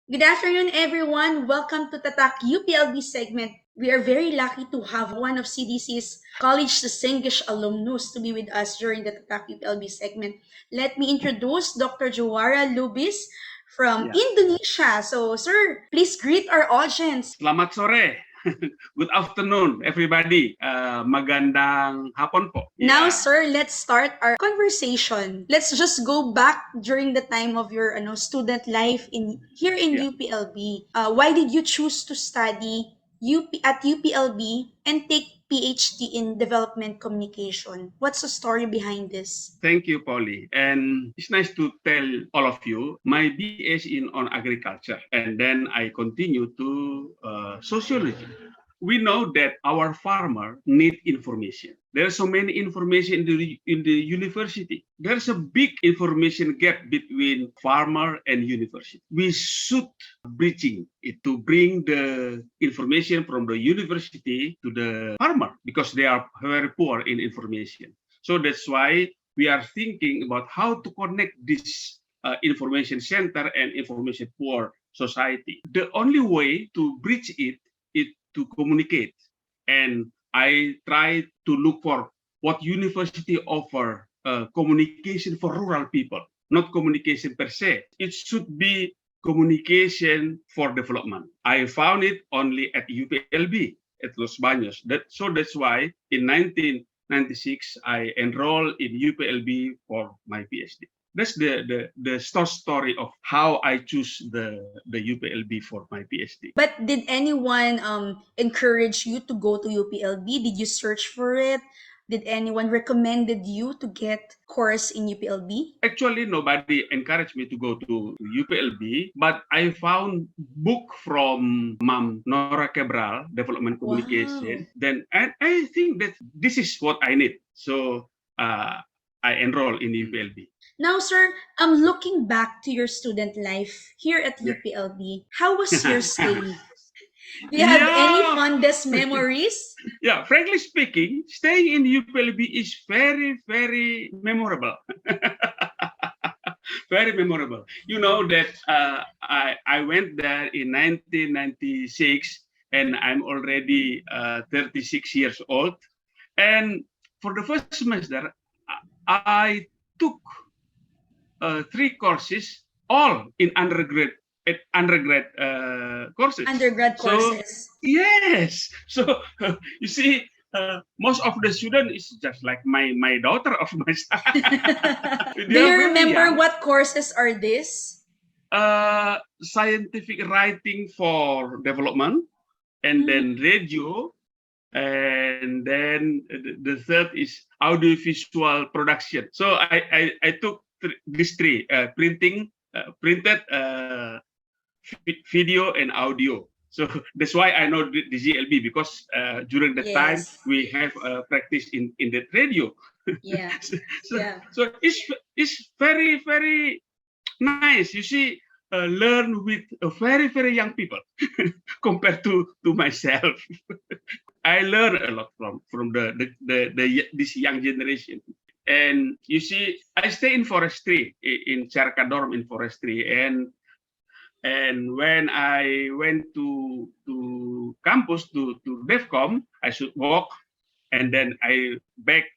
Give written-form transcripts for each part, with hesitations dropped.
Good afternoon, everyone. Welcome to Tatak UPLB segment. We are very lucky to have one of CDC's college distinguished alumnus to be with us during the Tatak UPLB segment. Let me introduce Dr. Juara Lubis from Yeah. Indonesia. So, sir, please greet our audience. Selamat sore. Good afternoon, everybody. Magandang hapon po. Now, Yeah. sir, let's start our conversation. Let's just go back during the time of your student life in here in Yeah. UPLB. Why did you choose to study at UPLB and take PhD in development communication? What's the story behind this? Thank you, Polly. And it's nice to tell all of you my BS in on agriculture, and then I continue to sociology. We know that our farmer need information. There's so many information in the university. There's a big information gap between farmer and university. We should bridging it to bring the information from the university to the farmer because they are very poor in information. So that's why we are thinking about how to connect this information center and information poor society. The only way to bridge it is to communicate. And I try to look for what university offer communication for rural people, not communication per se. It should be communication for development. I found it only at UPLB at Los Baños. That's why in 1996 I enrolled in UPLB for my PhD. That's the story of how I choose the UPLB for my PhD. But did anyone encourage you to go to UPLB? Did you search for it? Did anyone recommended you to get course in UPLB? Actually, nobody encouraged me to go to UPLB, but I found book from Ma'am Nora Cabral, Development Wow. Communication. Then I think that this is what I need. So I enroll in UPLB. Now, sir, looking back to your student life here at Yeah. UPLB, how was your stay? Do you have any Yeah. fondest memories? Yeah, frankly speaking, staying in UPLB is very, very memorable. Very memorable. You know that I went there in 1996 and I'm already 36 years old. And for the first semester, I took three courses, all in undergrad courses. Undergrad So courses. yes, so you see, most of the student is just like my daughter of my son. Do They you are very remember young. what courses are this? Scientific writing for development, and Hmm. then radio, and then the third is audiovisual production. So I took these three: printed, video, and audio. So that's why I know the GLB because during the time Yes. we have practice in the radio. Yeah. so, Yeah. so it's very very nice. You see, learn with a very very young people compared to myself. I learn a lot from this young generation. And you see, I stay in forestry in Cercadorm in forestry, and when I went to campus to DevCom, I should walk, and then I back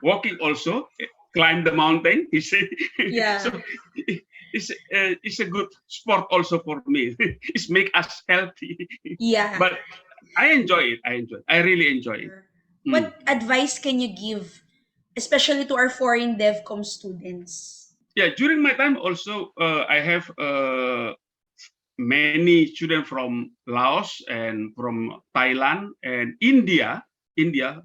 walking also, climb the mountain. You see, Yeah. so it's a good sport also for me. It's make us healthy, Yeah. but I enjoy it. I really enjoy it. Mm. What advice can you give, especially to our foreign DevCom students? Yeah, during my time also, I have many students from Laos and from Thailand and India. India,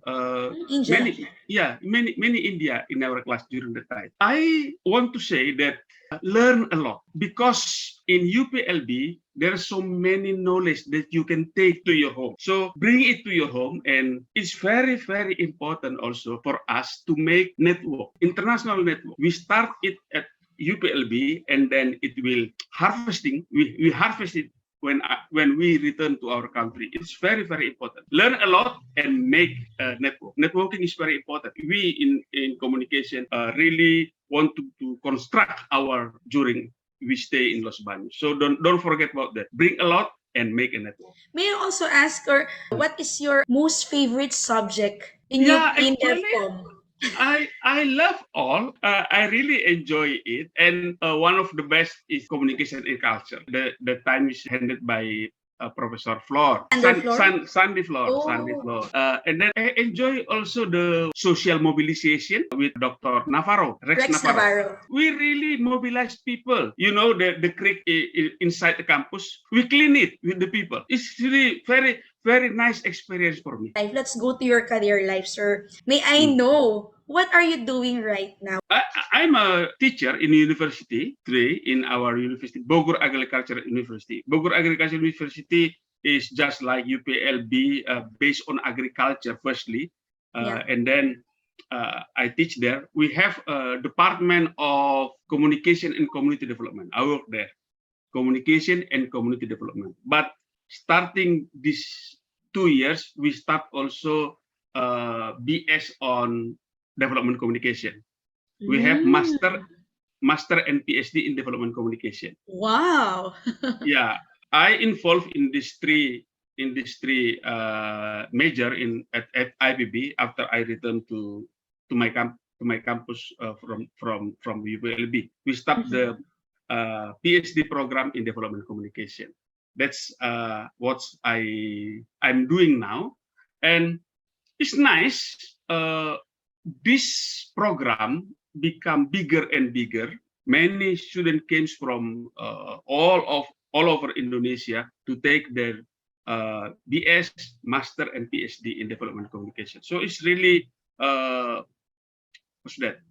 India. many India in our class during the time. I want to say that learn a lot because in UPLB there are so many knowledge that you can take to your home. So bring it to your home, and it's very very important also for us to make network, international network. We start it at UPLB, and then it will harvesting. We harvest it when we return to our country. It's very very important. Learn a lot and make a network. Networking is very important. We in communication really want to construct our during we stay in Los Baños. So don't forget about that. Bring a lot and make a network. May I also ask, or what is your most favorite subject in Yeah, in actually, DevCom? I love all. I really enjoy it, and one of the best is communication and culture. The time is handed by Professor Flor, Underfloor? Sandy Oh, Flor, and then I enjoy also the social mobilization with Dr. Navarro, Rex Rex Navarro. Navarro. We really mobilize people. You know, the creek inside the campus, we clean it with the people. It's really very nice experience for me. Life. Let's go to your career life, sir. May I Mm. know what are you doing right now? I, I'm a teacher in university today in our university, Bogor Agricultural University. Bogor Agricultural University is just like UPLB, based on agriculture firstly, Yeah. and then I teach there. We have a department of communication and community development. I work there, communication and community development. But starting these 2 years, we start also BS on development communication. We have Mm. master and PhD in development communication. Wow. Yeah, I involved in this three major at IPB after I returned to my campus from UPLB. We stopped the Mhm. PhD program in development communication. That's what I'm doing now, and it's nice. This program become bigger and bigger. Many students came from all over Indonesia to take their BS, Master, and PhD in development communication. So it's really what's that?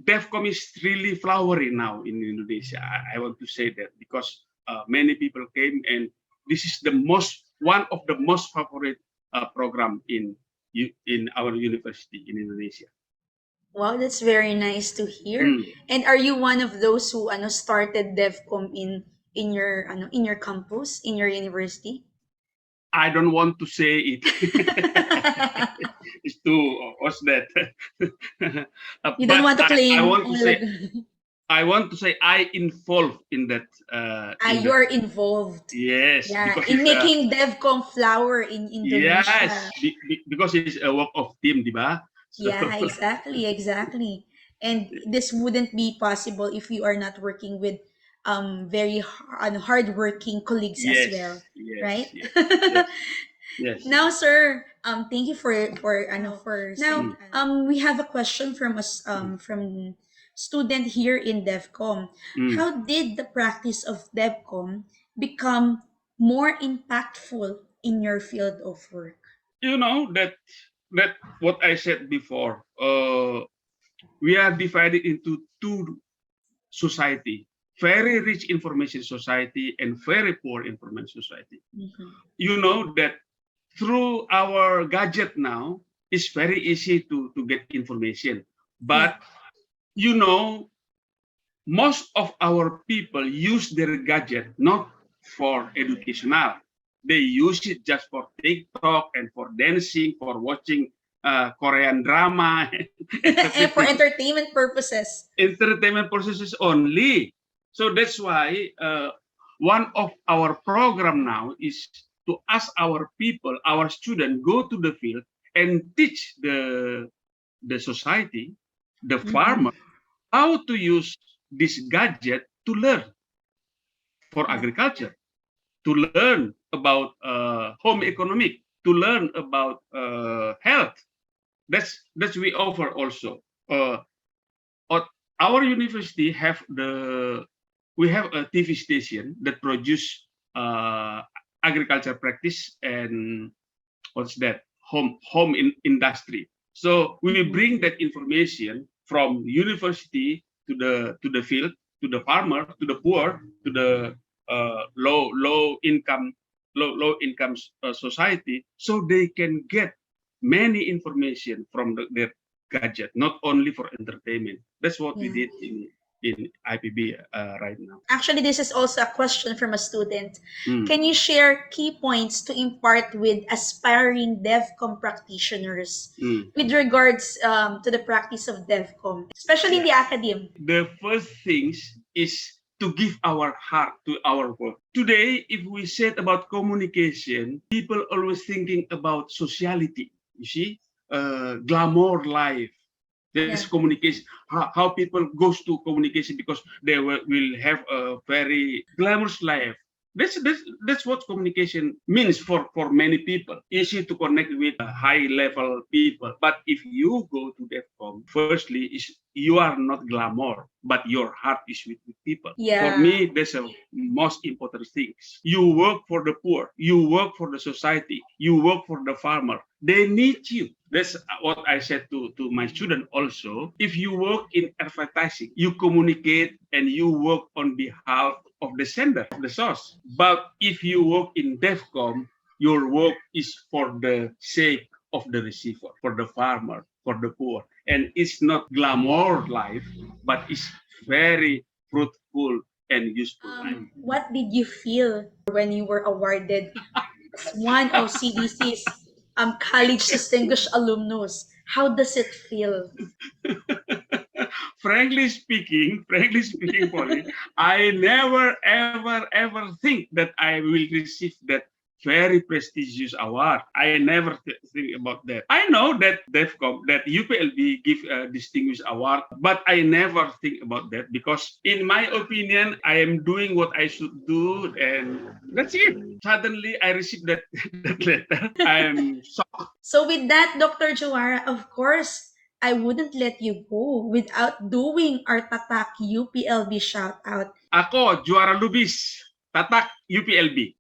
DevCom is really flowering now in Indonesia. I want to say that because many people came, and this is the one of the most favorite program in our university in Indonesia. Wow, that's very nice to hear. Mm. And are you one of those who started DevCom in your campus, in your university? I don't want to say it. It's too what's that? You don't But want to I claim want to say I involved in you that. are involved. Yes, Yeah, because in it's making DevCom flower in Indonesia. because it's a work of team, diba? So Yeah, exactly, exactly. And this wouldn't be possible if you are not working with very hardworking colleagues as well, yes, yes, right? yes, yes, yes. Now, sir, thank you for now. Mm, We have a question from us mm, from student here in DevCom. mm. How did the practice of DevCom become more impactful in your field of work? You know that what I said before. We are divided into two society: very rich information society and very poor information society. Mhm. You know that through our gadget now, it's very easy to get information. Yeah. But you know, most of our people use their gadget not for educational. They use it just for TikTok and for dancing, for watching Korean drama and And for everything. entertainment purposes. Entertainment processes only. So that's why one of our program now is to ask our people, our students, go to the field and teach the society, the Mhm. farmer, how to use this gadget to learn for Yeah. agriculture, to learn about home economic, to learn about health. That's we offer also. At our university have we have a TV station that produce agriculture practice and what's that home industry. So we Mhm. bring that information from university to the field, to the farmer, to the poor, to the low income society, so they can get many information from their gadget, not only for entertainment. That's what we Yeah. did in IPB right now. Actually, this is also a question from a student. Mm, Can you share key points to impart with aspiring DevCom practitioners mm. with regards to the practice of DevCom, especially in Yeah. the academe? The first things is to give our heart to our work. Today, if we said about communication, people always thinking about sociality. You see, glamour life. There's Yeah. communication. How people goes to communication because they will have a very glamorous life. That's what communication means for many people. Easy to connect with high level people. But if you go to DevCom, firstly, is you are not glamour, but your heart is with people. For Yeah. me, that's the most important things. You work for the poor, you work for the society, you work for the farmer. They need you. That's what I said to my student also. If you work in advertising, you communicate and you work on behalf of the sender, of the source. But if you work in DevCom, your work is for the sake of the receiver, for the farmer, for the poor. And it's not glamour life, but it's very fruitful and useful life. What did you feel when you were awarded as one of CDC's college distinguished alumnus? How does it feel? Frankly speaking, Polly, I never, ever think that I will receive that very prestigious award. I never think about that. I know that DEFCON, that UPLB give a distinguished award, but I never think about that because, in my opinion, I am doing what I should do, and that's it. Suddenly, I received that that letter. I am shocked. So with that, Dr. Joara, of course, I wouldn't let you go without doing our Tatak UPLB shout out. Ako, juara Lubis, Tatak UPLB.